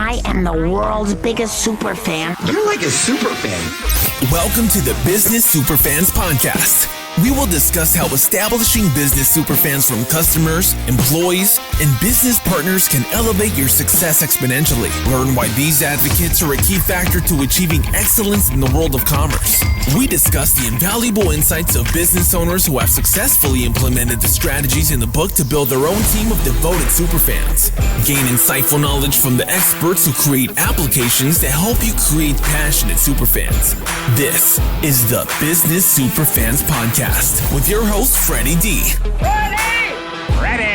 I am the world's biggest super fan. You're like a super fan. Welcome to the Business Superfans podcast. We will discuss how establishing business superfans from customers, employees, and business partners can elevate your success exponentially. Learn why these advocates are a key factor to achieving excellence in the world of commerce. We discuss the invaluable insights of business owners who have successfully implemented the strategies in the book to build their own team of devoted superfans. Gain insightful knowledge from the experts who create applications that help you create passionate superfans. This is the Business Superfans podcast with your host, Freddie D. Ready!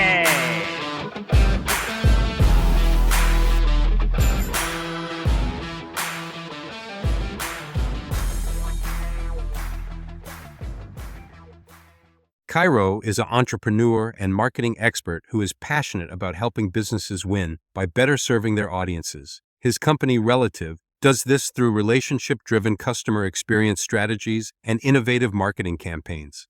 Cairo is an entrepreneur and marketing expert who is passionate about helping businesses win by better serving their audiences. His company, Relative, does this through relationship-driven customer experience strategies and innovative marketing campaigns.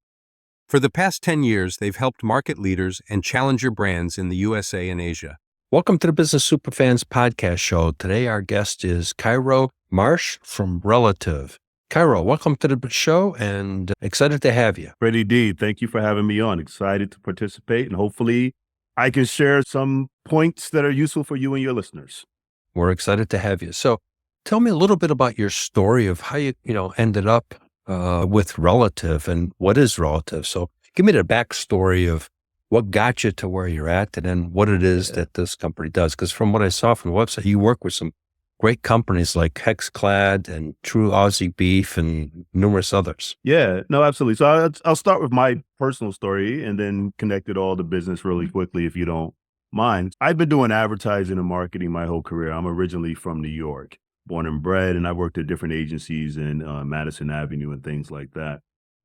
For the past 10 years, they've helped market leaders and challenger brands in the USA and Asia. Welcome to the Business Superfans podcast show. Today, our guest is Cairo Marsh from Relative. Cairo, welcome to the show and excited to have you. Freddie D, thank you for having me on. Excited to participate and hopefully I can share some points that are useful for you and your listeners. We're excited to have you. So tell me a little bit about your story of how you ended up with Relative and what is Relative. So give me the backstory of what got you to where you're at and then what it is that this company does. Because from what I saw from the website, you work with some great companies like Hexclad and True Aussie Beef and numerous others. Yeah, no, absolutely. So I'll start with my personal story and then connect it all to business really quickly, if you don't mind. I've been doing advertising and marketing my whole career. I'm originally from New York, born and bred, and I worked at different agencies in Madison Avenue and things like that.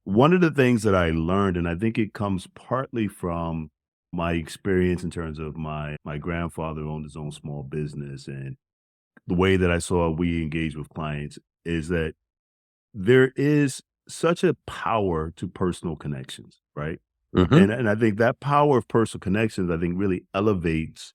One of the things that I learned, and I think it comes partly from my experience in terms of my grandfather owned his own small business, and the way that I saw we engage with clients is that there is such a power to personal connections, right? Mm-hmm. And I think that power of personal connections, I think really elevates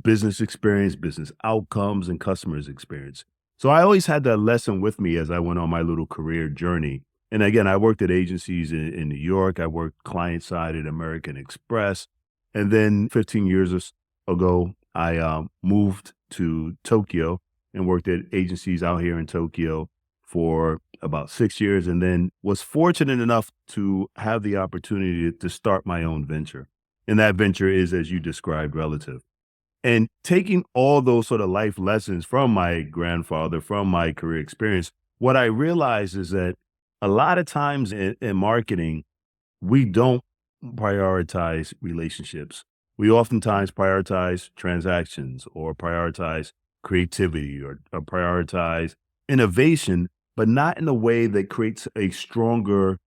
business experience, business outcomes, and customers experience. So I always had that lesson with me as I went on my little career journey. And again, I worked at agencies in New York. I worked client side at American Express. And then 15 years ago, I moved to Tokyo and worked at agencies out here in Tokyo for about 6 years, and then was fortunate enough to have the opportunity to start my own venture. And that venture is, as you described, Relative. And taking all those sort of life lessons from my grandfather, from my career experience, what I realized is that a lot of times in marketing, we don't prioritize relationships. We oftentimes prioritize transactions or prioritize creativity or prioritize innovation, but not in a way that creates a stronger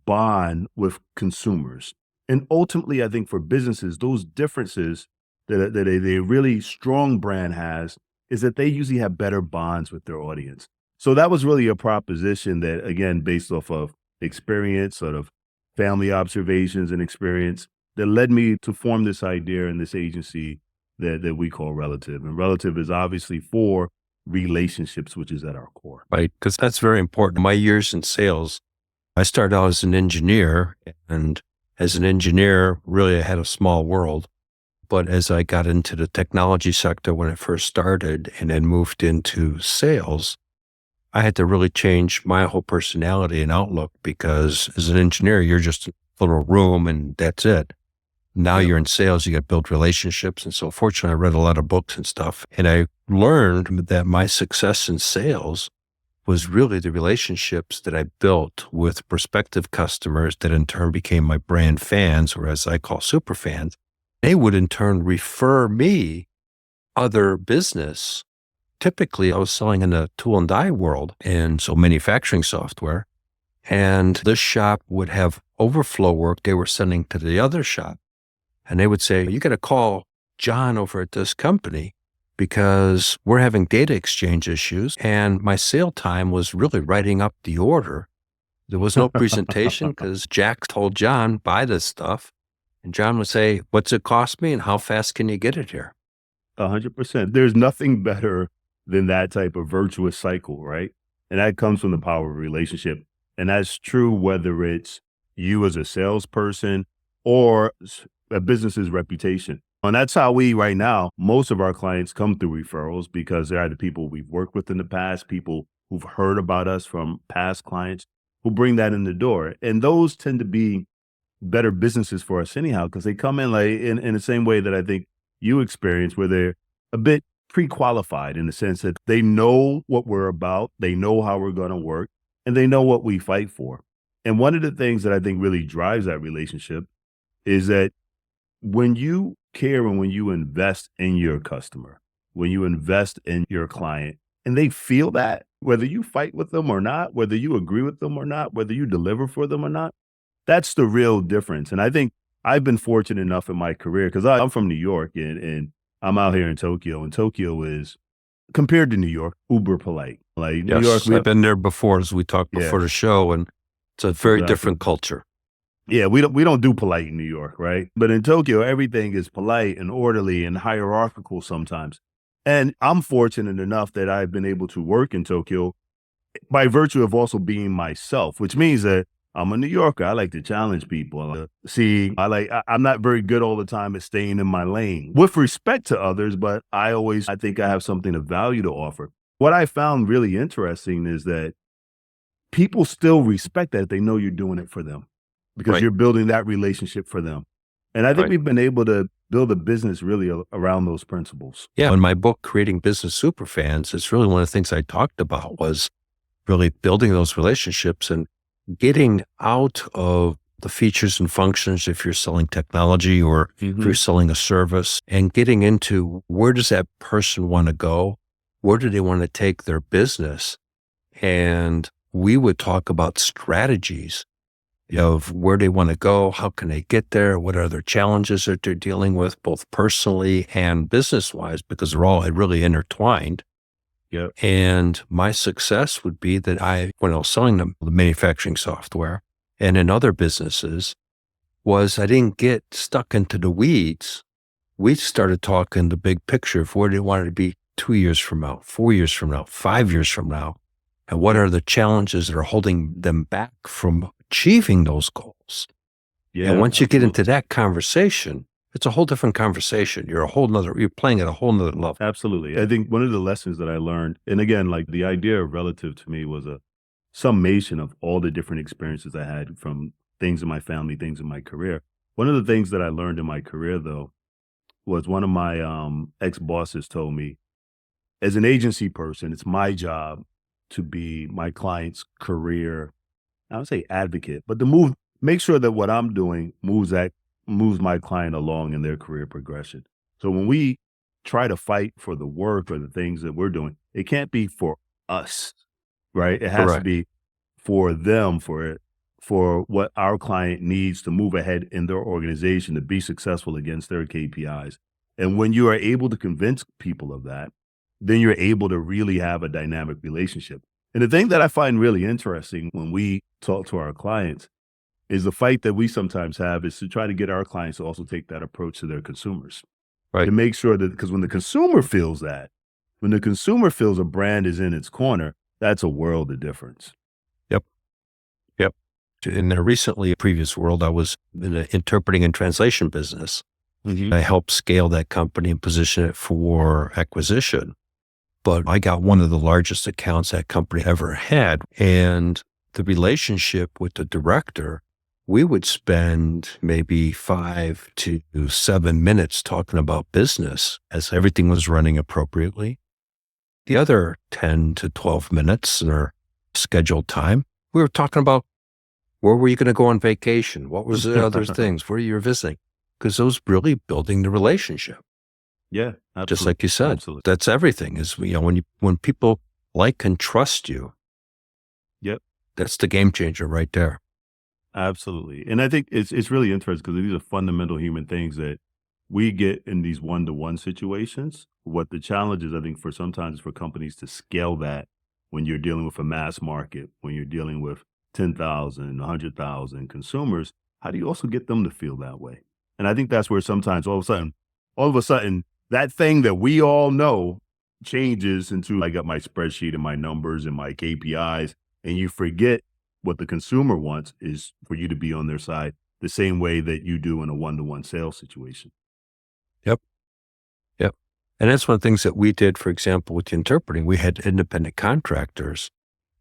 bond with consumers. And ultimately, I think for businesses, those differences that a really strong brand has is that they usually have better bonds with their audience. So that was really a proposition that, again, based off of experience, sort of family observations and experience, that led me to form this idea in this agency that we call Relative. And Relative is obviously for relationships, which is at our core. Right, because that's very important. My years in sales, I started out as an engineer, and as an engineer, really I had a small world. But as I got into the technology sector when I first started and then moved into sales, I had to really change my whole personality and outlook because as an engineer, you're just a little room and that's it. Now you're in sales, you got to build relationships. And so fortunately, I read a lot of books and stuff. And I learned that my success in sales was really the relationships that I built with prospective customers that in turn became my brand fans, or as I call super fans. They would in turn refer me other business. Typically, I was selling in the tool and die world, and so manufacturing software. And this shop would have overflow work they were sending to the other shop. And they would say, you got to call John over at this company because we're having data exchange issues. And my sale time was really writing up the order. There was no presentation because Jack told John, buy this stuff. And John would say, what's it cost me and how fast can you get it here? 100%. There's nothing better than that type of virtuous cycle, right? And that comes from the power of relationship. And that's true whether it's you as a salesperson or a business's reputation. And that's how we, right now, most of our clients come through referrals because they're either people we've worked with in the past, people who've heard about us from past clients who bring that in the door. And those tend to be better businesses for us anyhow, because they come in like in the same way that I think you experience, where they're a bit pre-qualified in the sense that they know what we're about, they know how we're going to work, and they know what we fight for. And one of the things that I think really drives that relationship is that when you care and when you invest in your customer, when you invest in your client, and they feel that, whether you fight with them or not, whether you agree with them or not, whether you deliver for them or not, that's the real difference. And I think I've been fortunate enough in my career because I'm from New York and I'm out here in Tokyo, and Tokyo is, compared to New York, uber polite. Like New York, Yes, I've been there before, as we talked yeah, before the show, and it's a very exactly. different culture. Yeah, we don't do polite in New York, right? But in Tokyo, everything is polite and orderly and hierarchical sometimes. And I'm fortunate enough that I've been able to work in Tokyo by virtue of also being myself, which means that I'm a New Yorker. I like to challenge people. I'm not very good all the time at staying in my lane with respect to others, but I think I have something of value to offer. What I found really interesting is that people still respect that if they know you're doing it for them because Right. you're building that relationship for them. And I think Right. we've been able to build a business really around those principles. Yeah, in my book, Creating Business Superfans, it's really one of the things I talked about was really building those relationships and getting out of the features and functions if you're selling technology or if you're selling a service, and getting into where does that person want to go? Where do they want to take their business? And we would talk about strategies of where they want to go, how can they get there, what are their challenges that they're dealing with, both personally and business-wise, because they're all really intertwined. Yep. And my success would be that when I was selling them the manufacturing software and in other businesses, was I didn't get stuck into the weeds. We started talking the big picture of where they wanted to be 2 years from now, 4 years from now, 5 years from now, and what are the challenges that are holding them back from achieving those goals. Yeah. And once you get into absolutely. that conversation, it's a whole different conversation. You're playing at a whole nother level. Absolutely. I think one of the lessons that I learned, and again, like the idea of relative to me was a summation of all the different experiences I had from things in my family, things in my career. One of the things that I learned in my career, though, was one of my ex-bosses told me, as an agency person, it's my job to be my client's career, I would say advocate, but to make sure that what I'm doing moves my client along in their career progression. So when we try to fight for the work or the things that we're doing, it can't be for us, right? It has to Correct. be for them, for what our client needs to move ahead in their organization to be successful against their KPIs. And when you are able to convince people of that, then you're able to really have a dynamic relationship. And the thing that I find really interesting when we talk to our clients is the fight that we sometimes have is to try to get our clients to also take that approach to their consumers. Right. To make sure that, because when the consumer feels a brand is in its corner, that's a world of difference. Yep. In a previous world, I was in the interpreting and translation business. I helped scale that company and position it for acquisition. But I got one of the largest accounts that company ever had. And the relationship with the director, we would spend maybe 5 to 7 minutes talking about business as everything was running appropriately. The other 10 to 12 minutes in our scheduled time, we were talking about where were you going to go on vacation? What was the other things? Where you were visiting? Because those really building the relationship. Yeah, absolutely. Just like you said, Absolutely. that's everything is, when people like and trust you. Yep. That's the game changer right there. Absolutely. And I think it's really interesting because these are fundamental human things that we get in these one-to-one situations. What the challenge is, I think, sometimes for companies to scale that when you're dealing with a mass market, when you're dealing with 10,000, 100,000 consumers, how do you also get them to feel that way? And I think that's where sometimes all of a sudden, that thing that we all know changes into, I got my spreadsheet and my numbers and my KPIs, and you forget what the consumer wants is for you to be on their side the same way that you do in a one-to-one sales situation. Yep. Yep. And that's one of the things that we did, for example, with the interpreting. We had independent contractors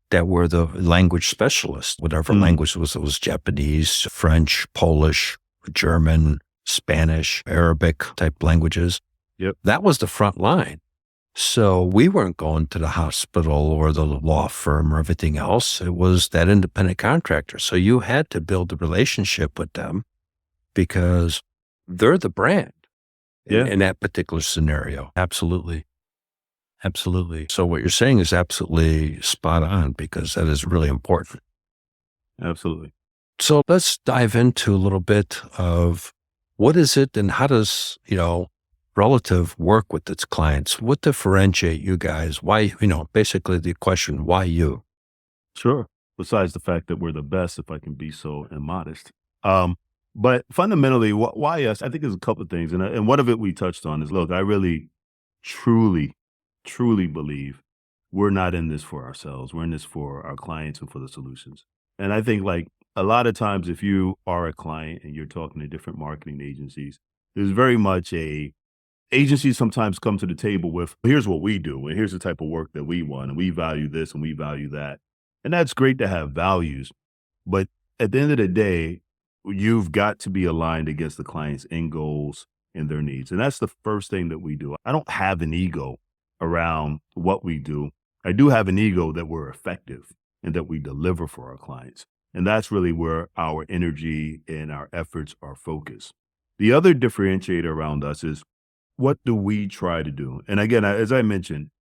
that were the language specialists, whatever language it was Japanese, French, Polish, German, Spanish, Arabic type languages. Yep. That was the front line. So we weren't going to the hospital or the law firm or everything else. It was that independent contractor. So you had to build a relationship with them because they're the brand in that particular scenario. Absolutely. Absolutely. So what you're saying is absolutely spot on because that is really important. Absolutely. So let's dive into a little bit of what is it and how does, Relative work with its clients? What differentiate you guys? Why, basically the question, why you? Sure. Besides the fact that we're the best, if I can be so immodest. But fundamentally, why us? I think there's a couple of things. And one of it we touched on is, look, I really, truly believe we're not in this for ourselves. We're in this for our clients and for the solutions. And I think like a lot of times, if you are a client and you're talking to different marketing agencies, there's very much agencies sometimes come to the table with, here's what we do, and here's the type of work that we want, and we value this and we value that. And that's great to have values. But at the end of the day, you've got to be aligned against the client's end goals and their needs. And that's the first thing that we do. I don't have an ego around what we do. I do have an ego that we're effective and that we deliver for our clients. And that's really where our energy and our efforts are focused. The other differentiator around us is, what do we try to do? And again, as I mentioned,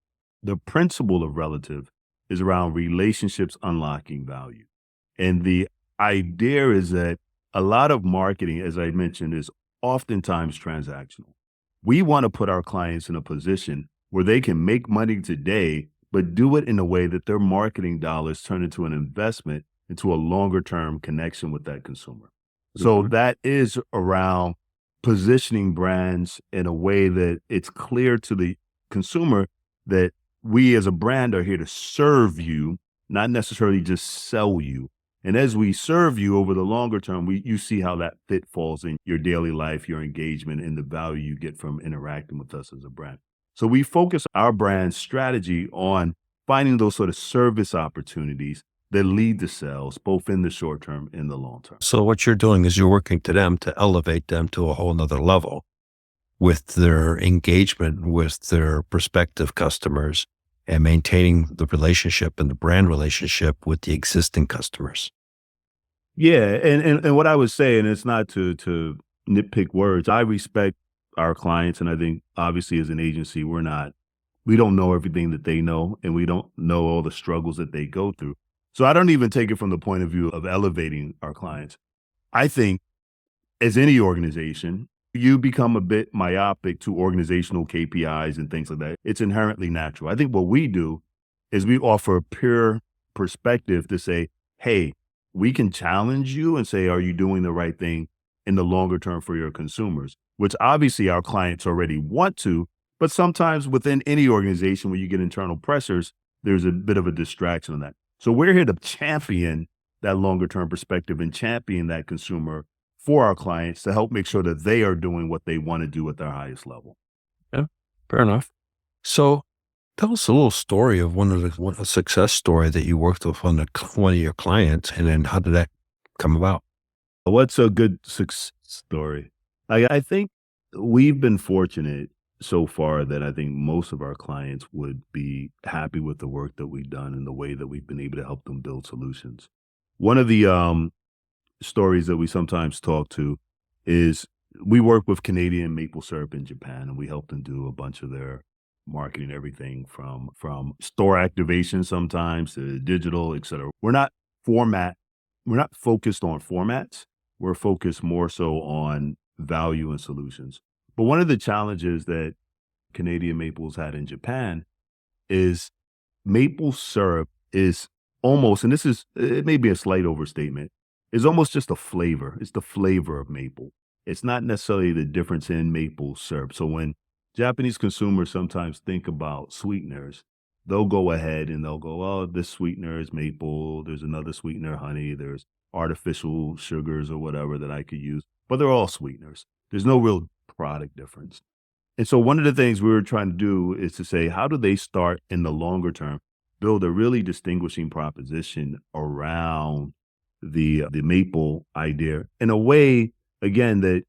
the principle of Relative is around relationships unlocking value. And the idea is that a lot of marketing, as I mentioned, is oftentimes transactional. We want to put our clients in a position where they can make money today, but do it in a way that their marketing dollars turn into an investment into a longer term connection with that consumer. So that is around positioning brands in a way that it's clear to the consumer that we as a brand are here to serve you, not necessarily just sell you. And as we serve you over the longer term, you see how that fit falls in your daily life, your engagement, and the value you get from interacting with us as a brand. So we focus our brand strategy on finding those sort of service opportunities that lead to sales, both in the short term and the long term. So what you're doing is you're working to them to elevate them to a whole nother level with their engagement with their prospective customers and maintaining the relationship and the brand relationship with the existing customers. Yeah. And what I would say, and it's not to nitpick words, I respect our clients. And I think obviously as an agency, we don't know everything that they know, and we don't know all the struggles that they go through. So I don't even take it from the point of view of elevating our clients. I think as any organization, you become a bit myopic to organizational KPIs and things like that. It's inherently natural. I think what we do is we offer a pure perspective to say, hey, we can challenge you and say, are you doing the right thing in the longer term for your consumers? Which obviously our clients already want to, but sometimes within any organization where you get internal pressures, there's a bit of a distraction on that. So we're here to champion that longer term perspective and champion that consumer for our clients to help make sure that they are doing what they want to do at their highest level. Yeah, fair enough. So tell us a little story of a success story that you worked with on one of your clients, and then how did that come about? What's a good success story? I think we've been fortunate so far that I think most of our clients would be happy with the work that we've done and the way that we've been able to help them build solutions. One of the stories that we sometimes talk to is we work with Canadian maple syrup in Japan, and we help them do a bunch of their marketing, everything from store activation sometimes to digital, et cetera. We're not focused on formats. We're focused more so on value and solutions. But one of the challenges that Canadian maples had in Japan is maple syrup is almost, and it may be a slight overstatement, is almost just a flavor. It's the flavor of maple. It's not necessarily the difference in maple syrup. So when Japanese consumers sometimes think about sweeteners. They'll go ahead and they'll go, oh, this sweetener is maple. There's another sweetener, honey. There's artificial sugars or whatever that I could use, but they're all sweeteners. There's no real product difference. And so one of the things we were trying to do is to say, how do they start in the longer term, build a really distinguishing proposition around the maple idea in a way, again, that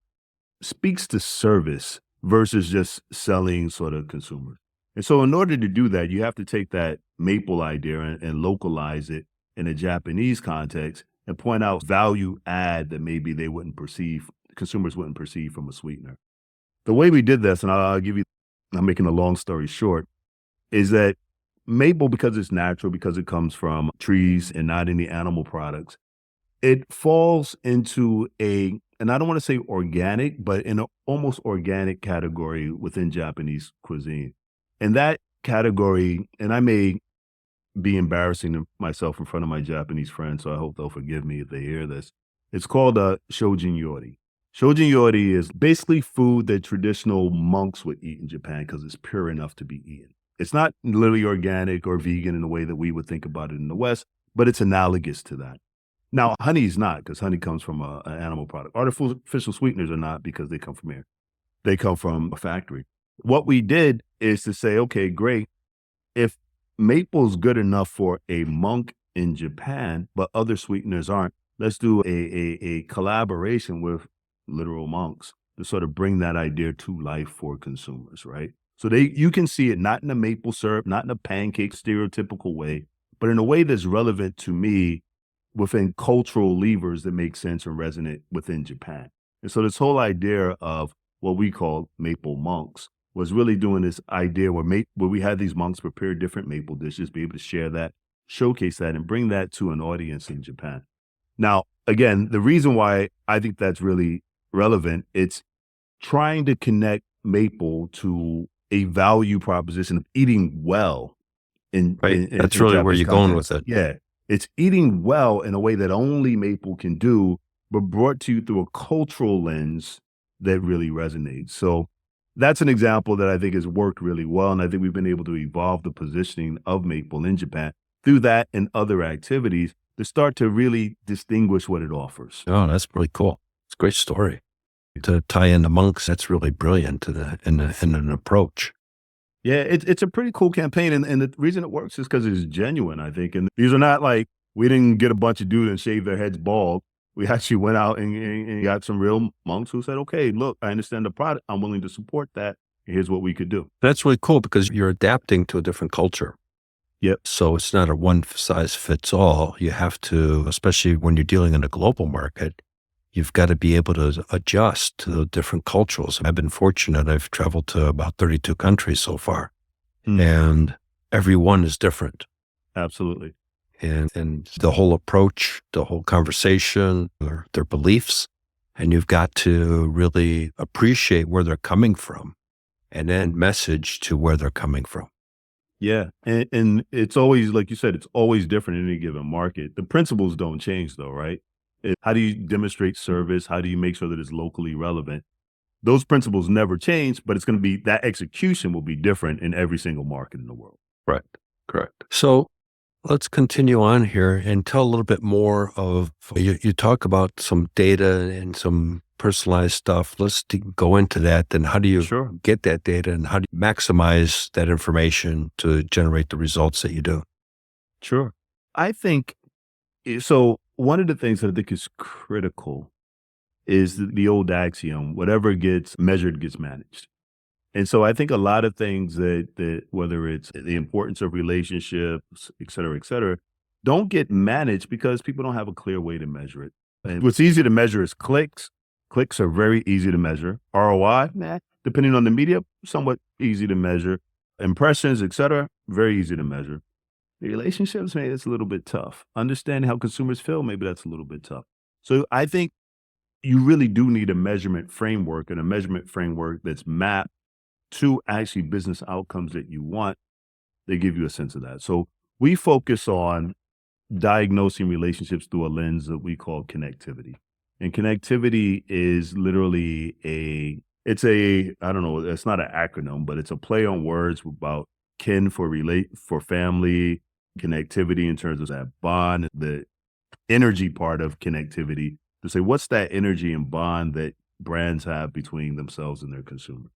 speaks to service versus just selling sort of consumers. And so in order to do that, you have to take that maple idea and localize it in a Japanese context and point out value add that maybe they wouldn't perceive, consumers wouldn't perceive from a sweetener. The way we did this, and I'll give you, I'm making a long story short, is that maple, because it's natural, because it comes from trees and not any animal products, it falls into and I don't want to say organic, but in an almost organic category within Japanese cuisine. And that category, and I may be embarrassing myself in front of my Japanese friends, so I hope they'll forgive me if they hear this. It's called shojin yori. Shojin yori is basically food that traditional monks would eat in Japan because it's pure enough to be eaten. It's not literally organic or vegan in the way that we would think about it in the West, but it's analogous to that. Now, honey is not, because honey comes from an animal product. Artificial sweeteners are not, because they come from here. They come from a factory. What we did is to say, okay, great. If maple's good enough for a monk in Japan, but other sweeteners aren't, let's do a collaboration with literal monks to sort of bring that idea to life for consumers, right? So you can see it not in a maple syrup, not in a pancake stereotypical way, but in a way that's relevant to me within cultural levers that make sense and resonate within Japan. And so this whole idea of what we call maple monks was really doing this idea where we had these monks prepare different maple dishes, be able to share that, showcase that, and bring that to an audience in Japan. Now, again, the reason why I think that's really relevant, it's trying to connect maple to a value proposition of eating well. That's really where you're going with it. Yeah. It's eating well in a way that only maple can do, but brought to you through a cultural lens that really resonates. So that's an example that I think has worked really well. And I think we've been able to evolve the positioning of maple in Japan through that and other activities to start to really distinguish what it offers. Oh, that's really cool. It's a great story. To tie in the monks, that's really brilliant in an approach. Yeah, it's a pretty cool campaign. And the reason it works is because it's genuine, I think. And these are not like, we didn't get a bunch of dudes and shave their heads bald. We actually went out and got some real monks who said, okay, look, I understand the product. I'm willing to support that. Here's what we could do. That's really cool because you're adapting to a different culture. Yep. So it's not a one size fits all. You have to, especially when you're dealing in a global market, you've got to be able to adjust to the different cultures. I've been fortunate. I've traveled to about 32 countries so far, and every one is different. Absolutely. And the whole approach, the whole conversation, their beliefs, and you've got to really appreciate where they're coming from and then message to where they're coming from. Yeah. And it's always, like you said, it's always different in any given market. The principles don't change though, right? How do you demonstrate service? How do you make sure that it's locally relevant? Those principles never change, but it's going to be, that execution will be different in every single market in the world. Right. Correct. So let's continue on here and tell a little bit more of, you talk about some data and some personalized stuff. Let's go into that. Then how do you get that data and how do you maximize that information to generate the results that you do? Sure. I think, so one of the things that I think is critical is the old axiom, whatever gets measured gets managed. And so I think a lot of things that whether it's the importance of relationships, et cetera, don't get managed because people don't have a clear way to measure it. And what's easy to measure is clicks. Clicks are very easy to measure. ROI, depending on the media, somewhat easy to measure. Impressions, et cetera, very easy to measure. The relationships, maybe it's a little bit tough. Understanding how consumers feel, maybe that's a little bit tough. So I think you really do need a measurement framework and a measurement framework that's mapped to actually business outcomes that you want. They give you a sense of that. So we focus on diagnosing relationships through a lens that we call connectivity. And connectivity is literally It's I don't know, it's not an acronym, but it's a play on words about kin for family, connectivity in terms of that bond, the energy part of connectivity, to say, what's that energy and bond that brands have between themselves and their consumer?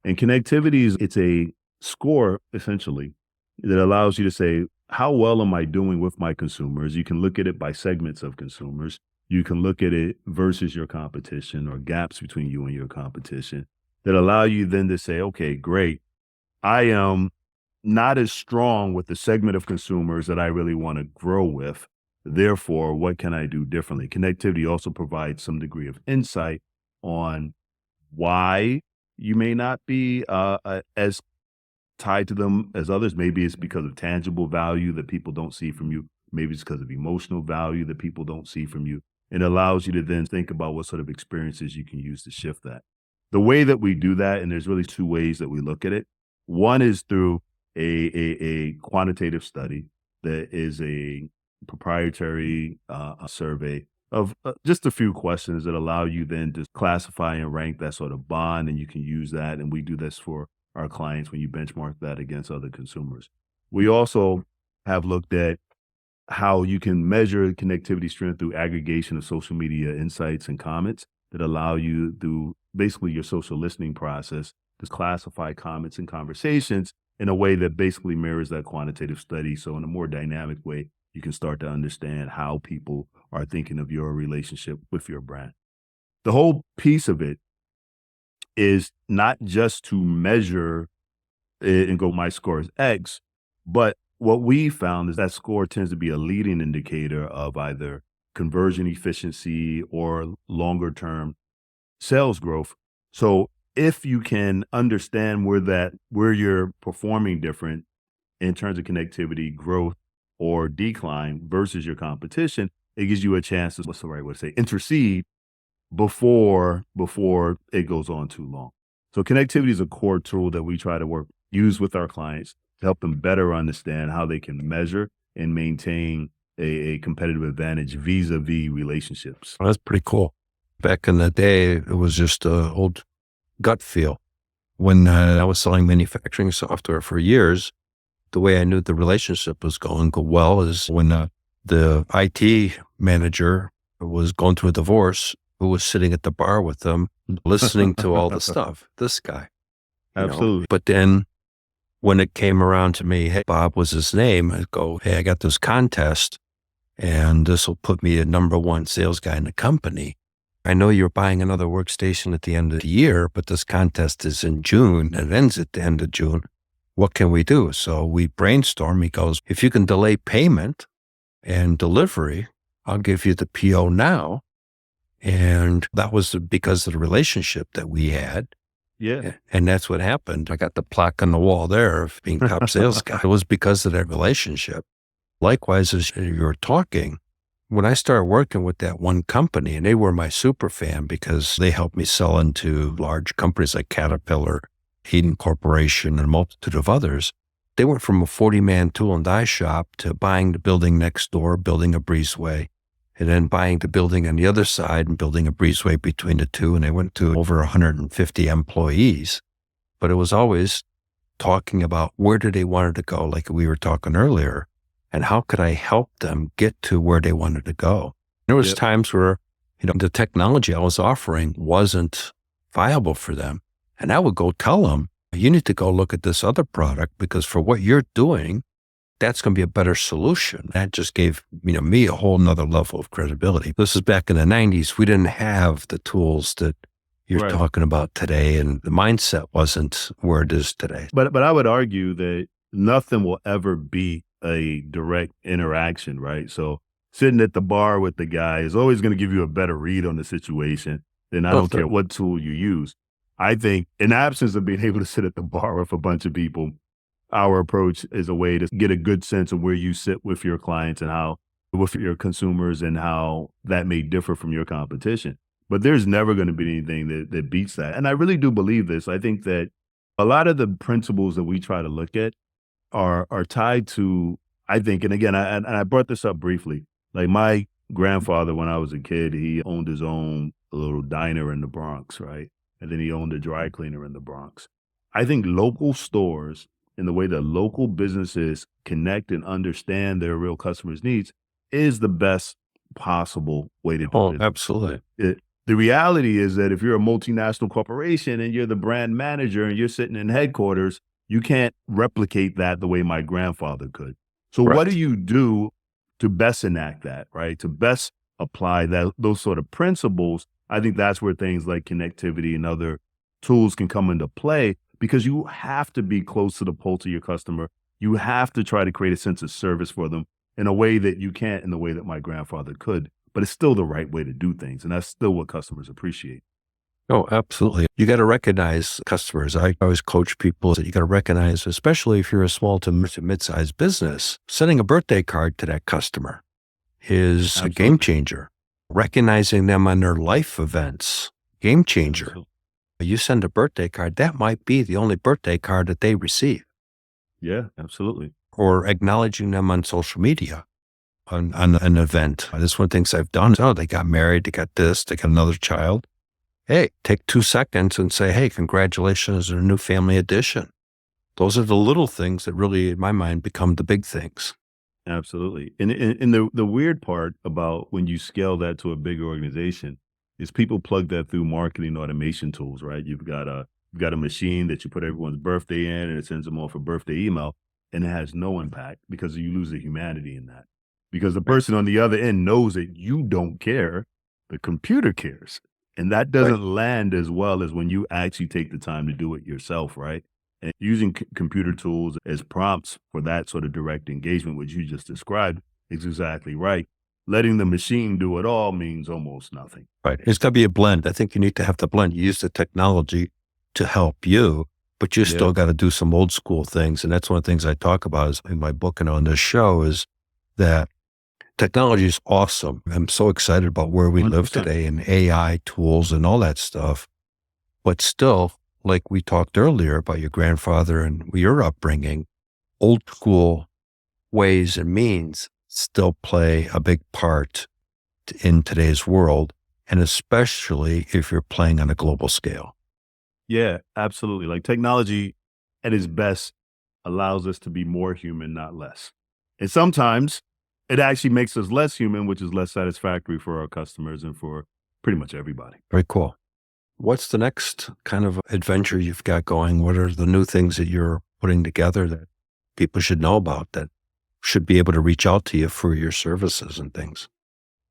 And connectivity it's a score, essentially, that allows you to say, how well am I doing with my consumers? You can look at it by segments of consumers. You can look at it versus your competition or gaps between you and your competition that allow you then to say, okay, great. I am not as strong with the segment of consumers that I really want to grow with. Therefore, what can I do differently? Connectivity also provides some degree of insight on why you may not be as tied to them as others. Maybe it's because of tangible value that people don't see from you. Maybe it's because of emotional value that people don't see from you. It allows you to then think about what sort of experiences you can use to shift that. The way that we do that, and there's really two ways that we look at it. One is through a quantitative study that is a proprietary survey of just a few questions that allow you then to classify and rank that sort of bond, and you can use that. And we do this for our clients when you benchmark that against other consumers. We also have looked at how you can measure connectivity strength through aggregation of social media insights and comments that allow you through basically your social listening process to classify comments and conversations in a way that basically mirrors that quantitative study. So in a more dynamic way, you can start to understand how people are thinking of your relationship with your brand. The whole piece of it is not just to measure it and go, my score is X, but what we found is that score tends to be a leading indicator of either conversion efficiency or longer term sales growth. So if you can understand where you're performing different in terms of connectivity, growth, or decline versus your competition, it gives you a chance to, what's the right way to say, intercede before it goes on too long. So connectivity is a core tool that we try to use with our clients to help them better understand how they can measure and maintain a competitive advantage vis-a-vis relationships. Well, that's pretty cool. Back in the day, it was just an old gut feel. When I was selling manufacturing software for years, the way I knew the relationship was going well is when the IT manager was going through a divorce, who was sitting at the bar with them, listening to all the stuff. This guy. Absolutely. But then when it came around to me, hey, Bob was his name, I'd go, hey, I got this contest and this will put me a number one sales guy in the company. I know you're buying another workstation at the end of the year, but this contest is in June and it ends at the end of June. What can we do? So we brainstorm. He goes, if you can delay payment and delivery, I'll give you the PO now. And that was because of the relationship that we had. Yeah. And that's what happened. I got the plaque on the wall there of being top sales guy. It was because of that relationship. Likewise, as you're talking, when I started working with that one company, and they were my super fan because they helped me sell into large companies like Caterpillar, Eden Corporation, and a multitude of others. They went from a 40-man tool and die shop to buying the building next door, building a breezeway, and then buying the building on the other side and building a breezeway between the two. And they went to over 150 employees. But it was always talking about where do they want to go, like we were talking earlier, and how could I help them get to where they wanted to go. There was times where, the technology I was offering wasn't viable for them. And I would go tell them, you need to go look at this other product because for what you're doing, that's going to be a better solution. That just gave, me a whole nother level of credibility. This is back in the 90s. We didn't have the tools that you're talking about today, and the mindset wasn't where it is today. But I would argue that nothing will ever beat a direct interaction, right? So sitting at the bar with the guy is always going to give you a better read on the situation than I don't care what tool you use. I think in absence of being able to sit at the bar with a bunch of people, our approach is a way to get a good sense of where you sit with your clients and how, with your consumers, and how that may differ from your competition. But there's never going to be anything that beats that. And I really do believe this. I think that a lot of the principles that we try to look at are tied to, I think, and again, I brought this up briefly, like my grandfather, when I was a kid, he owned his own little diner in the Bronx, right? and then he owned a dry cleaner in the Bronx. I think local stores and the way that local businesses connect and understand their real customers' needs is the best possible way to do Oh, business. absolutely. The reality is that if you're a multinational corporation and you're the brand manager and you're sitting in headquarters, you can't replicate that the way my grandfather could. So what Right. do you do to best enact that, right? To best apply those sort of principles? I think that's where things like connectivity and other tools can come into play, because you have to be close to the pulse of your customer. You have to try to create a sense of service for them in a way that you can't in the way that my grandfather could, but it's still the right way to do things. And that's still what customers appreciate. Oh, absolutely. You got to recognize customers. I always coach people that you got to recognize, especially if you're a small to mid-sized business, sending a birthday card to that customer is a game Absolutely. changer. Recognizing them on their life events, game changer. Absolutely. You send a birthday card, that might be the only birthday card that they receive. Yeah, absolutely. Or acknowledging them on social media on an event. This is one of the things I've done. Oh, they got married, they got this, they got another child. Hey, take 2 seconds and say, hey, congratulations on a new family addition. Those are the little things that really, in my mind, become the big things. Absolutely. And the weird part about when you scale that to a bigger organization is people plug that through marketing automation tools, right? You've got a machine that you put everyone's birthday in and it sends them off a birthday email, and it has no impact because you lose the humanity in that. Because the person on the other end knows that you don't care, the computer cares. And that doesn't land as well as when you actually take the time to do it yourself, right? And using computer tools as prompts for that sort of direct engagement, which you just described, is exactly right. Letting the machine do it all means almost nothing. Right. It's got to be a blend. I think you need to have the blend. You use the technology to help you, but you still got to do some old school things. And that's one of the things I talk about is in my book and on this show is that technology is awesome. I'm so excited about where we live 100%. today and AI tools and all that stuff. But still, like we talked earlier about your grandfather and your upbringing, old school ways and means still play a big part in today's world, and especially if you're playing on a global scale. Yeah, absolutely. Like technology at its best allows us to be more human, not less. And sometimes it actually makes us less human, which is less satisfactory for our customers and for pretty much everybody. Very cool. What's the next kind of adventure you've got going? What are the new things that you're putting together that people should know about, that should be able to reach out to you for your services and things?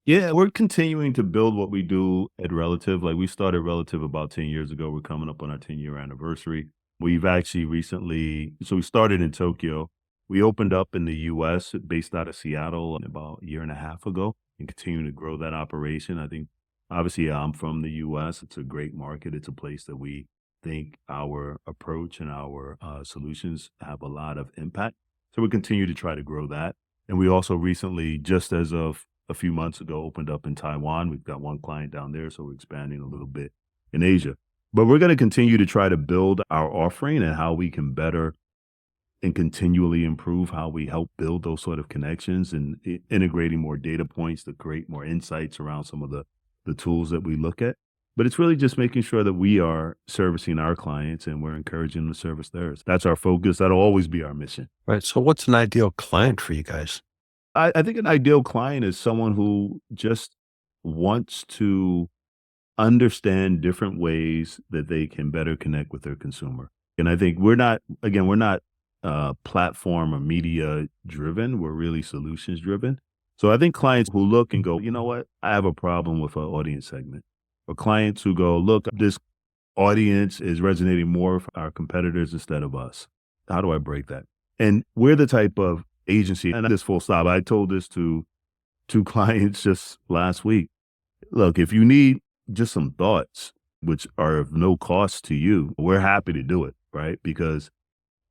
Yeah, we're continuing to build what we do at Relative. Like we started Relative about 10 years ago. We're coming up on our 10-year anniversary. We've actually so we started in Tokyo. We opened up in the US based out of Seattle about a year and a half ago and continue to grow that operation. I think obviously I'm from the US. It's a great market. It's a place that we think our approach and our solutions have a lot of impact. So we continue to try to grow that. And we also recently, just as of a few months ago, opened up in Taiwan. We've got one client down there, so we're expanding a little bit in Asia. But we're going to continue to try to build our offering and how we can better and continually improve how we help build those sort of connections and integrating more data points to create more insights around some of the tools that we look at. But it's really just making sure that we are servicing our clients and we're encouraging them to service theirs. That's our focus. That'll always be our mission. Right. So what's an ideal client for you guys? I think an ideal client is someone who just wants to understand different ways that they can better connect with their consumer. And I think we're not platform or media driven. We're really solutions driven. So I think clients who look and go, you know what, I have a problem with an audience segment. Or clients who go, look, this audience is resonating more with our competitors instead of us. How do I break that? And we're the type of agency, and this full stop, I told this to two clients just last week. Look, if you need just some thoughts, which are of no cost to you, we're happy to do it, right? Because,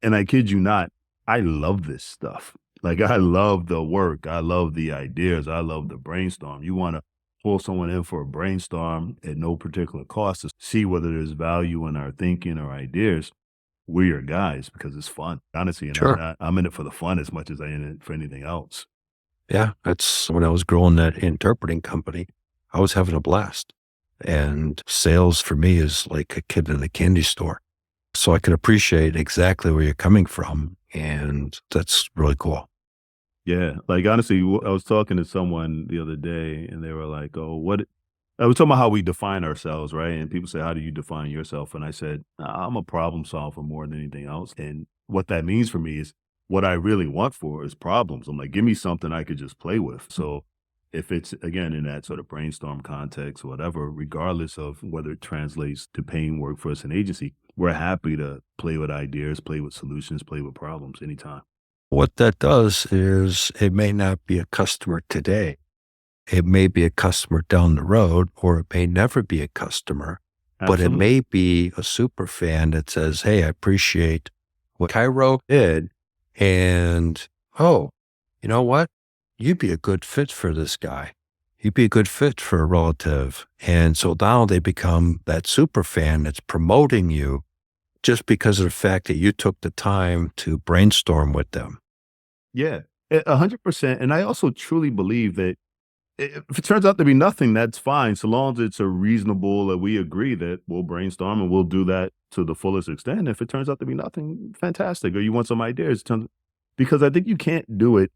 and I kid you not, I love this stuff. Like I love the work. I love the ideas. I love the brainstorm. You want to pull someone in for a brainstorm at no particular cost to see whether there's value in our thinking or ideas. We're your guys because it's fun. Honestly, and Sure. I'm in it for the fun as much as I in it for anything else. Yeah. That's when I was growing that interpreting company, I was having a blast. And sales for me is like a kid in a candy store. So I can appreciate exactly where you're coming from. And that's really cool. Yeah. Like, honestly, I was talking to someone the other day and they were like, oh, I was talking about how we define ourselves, right? And people say, how do you define yourself? And I said, I'm a problem solver more than anything else. And what that means for me is what I really want for is problems. I'm like, give me something I could just play with. So if it's, again, in that sort of brainstorm context or whatever, regardless of whether it translates to paying work for us an agency, we're happy to play with ideas, play with solutions, play with problems anytime. What that does is it may not be a customer today. It may be a customer down the road, or it may never be a customer, but it Absolutely. may be a super fan that says, hey, I appreciate what Cairo did. And, oh, you know what? You'd be a good fit for this guy. You'd be a good fit for a relative. And so now they become that super fan that's promoting you just because of the fact that you took the time to brainstorm with them. Yeah, 100%. And I also truly believe that if it turns out to be nothing, that's fine. So long as it's a reasonable, we agree that we'll brainstorm and we'll do that to the fullest extent. If it turns out to be nothing, fantastic. Or you want some ideas, because I think you can't do it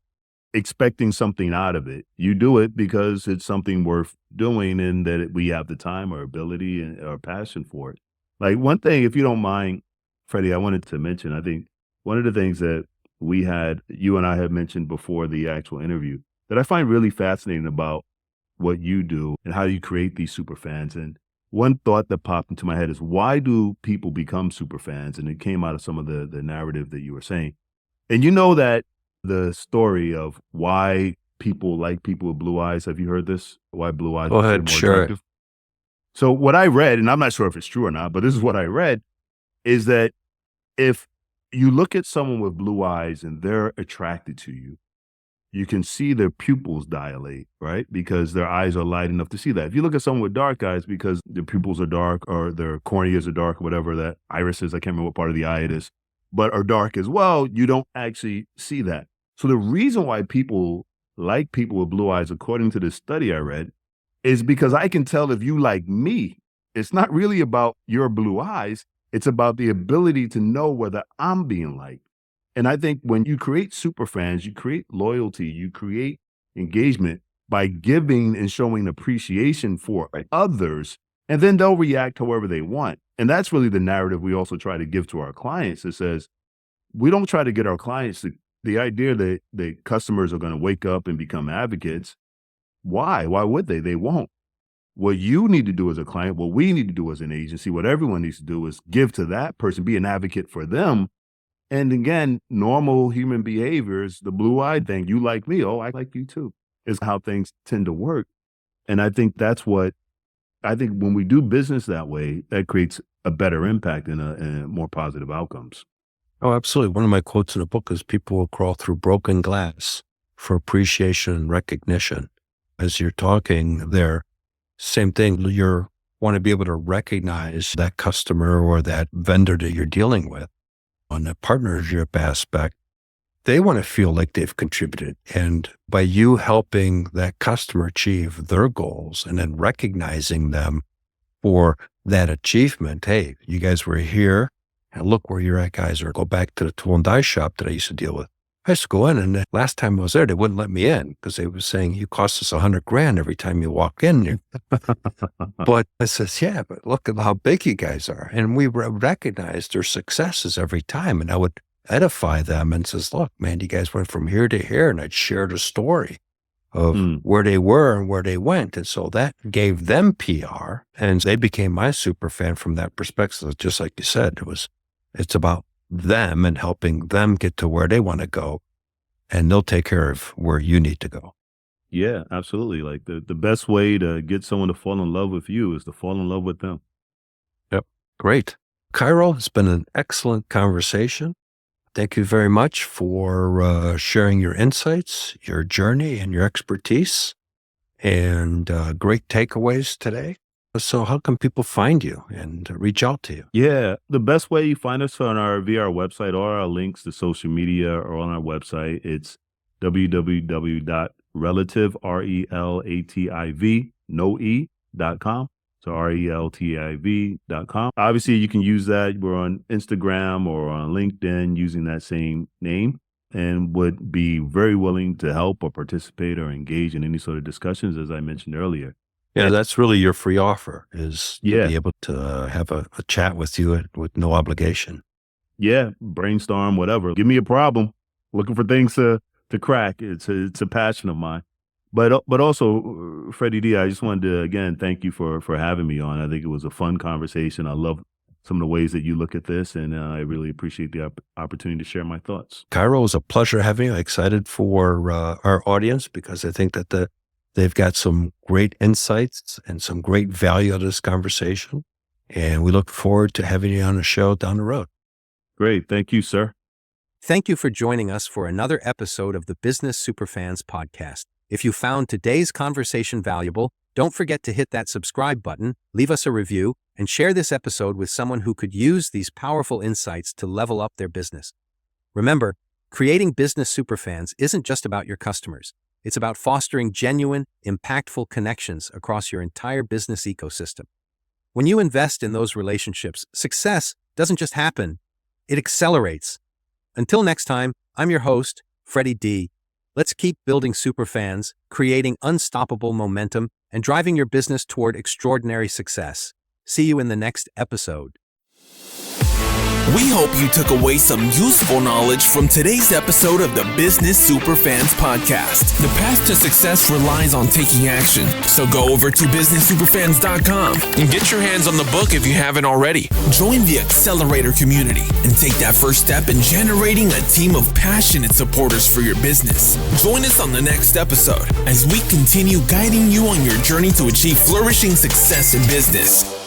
expecting something out of it. You do it because it's something worth doing and that we have the time or ability and or passion for it. Like, one thing, if you don't mind, Freddie, I wanted to mention, I think one of the things that you and I had mentioned before the actual interview that I find really fascinating about what you do and how you create these super fans. And one thought that popped into my head is, why do people become super fans? And it came out of some of the narrative that you were saying. And you know that the story of why people like people with blue eyes. Have you heard this? Why blue eyes Go are ahead, more share it. attractive? So what I read, and I'm not sure if it's true or not, but this is what I read, is that if you look at someone with blue eyes and they're attracted to you, you can see their pupils dilate, right? Because their eyes are light enough to see that. If you look at someone with dark eyes, because their pupils are dark or their corneas are dark, or whatever that iris is, I can't remember what part of the eye it is, but are dark as well, you don't actually see that. So the reason why people like people with blue eyes, according to this study I read, is because I can tell if you like me. It's not really about your blue eyes. It's about the ability to know whether I'm being liked. And I think when you create super fans, you create loyalty, you create engagement by giving and showing appreciation for others, and then they'll react however they want. And that's really the narrative we also try to give to our clients. It says, we don't try to get our clients to the idea that the customers are going to wake up and become advocates. Why? Why would they? They won't. What you need to do as a client, what we need to do as an agency, what everyone needs to do is give to that person, be an advocate for them. And again, normal human behaviors, the blue-eyed thing, you like me, oh, I like you too, is how things tend to work. And I think when we do business that way, that creates a better impact and more positive outcomes. Oh, absolutely. One of my quotes in the book is people will crawl through broken glass for appreciation and recognition. As you're talking there, same thing, you want to be able to recognize that customer or that vendor that you're dealing with. On the partnership aspect, they want to feel like they've contributed. And by you helping that customer achieve their goals and then recognizing them for that achievement, hey, you guys were here and look where you're at, guys, or go back to the tool and die shop that I used to deal with. I used to go in, and the last time I was there, they wouldn't let me in because they were saying, you cost us $100,000 every time you walk in there. But I says, yeah, but look at how big you guys are. And we recognized their successes every time. And I would edify them and says, look, man, you guys went from here to here. And I'd share the story of where they were and where they went. And so that gave them PR, and they became my super fan from that perspective. Just like you said, it's about them and helping them get to where they want to go, and they'll take care of where you need to go. Yeah, absolutely. Like the best way to get someone to fall in love with you is to fall in love with them. Yep. Great. Cairo, it's been an excellent conversation. Thank you very much for sharing your insights, your journey, and your expertise, and great takeaways today. So how can people find you and reach out to you? Yeah, the best way you find us via our website. All our links to social media are on our website. It's www.relative, RELATIV, no E.com. So reltiv.com. Obviously, you can use that. We're on Instagram or on LinkedIn using that same name, and would be very willing to help or participate or engage in any sort of discussions, as I mentioned earlier. Yeah, that's really your free offer, is to Yeah. be able to have a chat with you with no obligation. Yeah, brainstorm, whatever. Give me a problem. Looking for things to crack. It's a passion of mine. But also, Freddie D, I just wanted to, again, thank you for having me on. I think it was a fun conversation. I love some of the ways that you look at this, and I really appreciate the opportunity to share my thoughts. Cairo, it was a pleasure having you. I'm excited for our audience, because I think that they've got some great insights and some great value out of this conversation. And we look forward to having you on the show down the road. Great. Thank you, sir. Thank you for joining us for another episode of the Business Superfans podcast. If you found today's conversation valuable, don't forget to hit that subscribe button, leave us a review, and share this episode with someone who could use these powerful insights to level up their business. Remember, creating Business Superfans isn't just about your customers. It's about fostering genuine, impactful connections across your entire business ecosystem. When you invest in those relationships, success doesn't just happen, it accelerates. Until next time, I'm your host, Freddie D. Let's keep building superfans, creating unstoppable momentum, and driving your business toward extraordinary success. See you in the next episode. We hope you took away some useful knowledge from today's episode of the Business Superfans podcast. The path to success relies on taking action. So go over to businesssuperfans.com and get your hands on the book if you haven't already. Join the Accelerator community and take that first step in generating a team of passionate supporters for your business. Join us on the next episode as we continue guiding you on your journey to achieve flourishing success in business.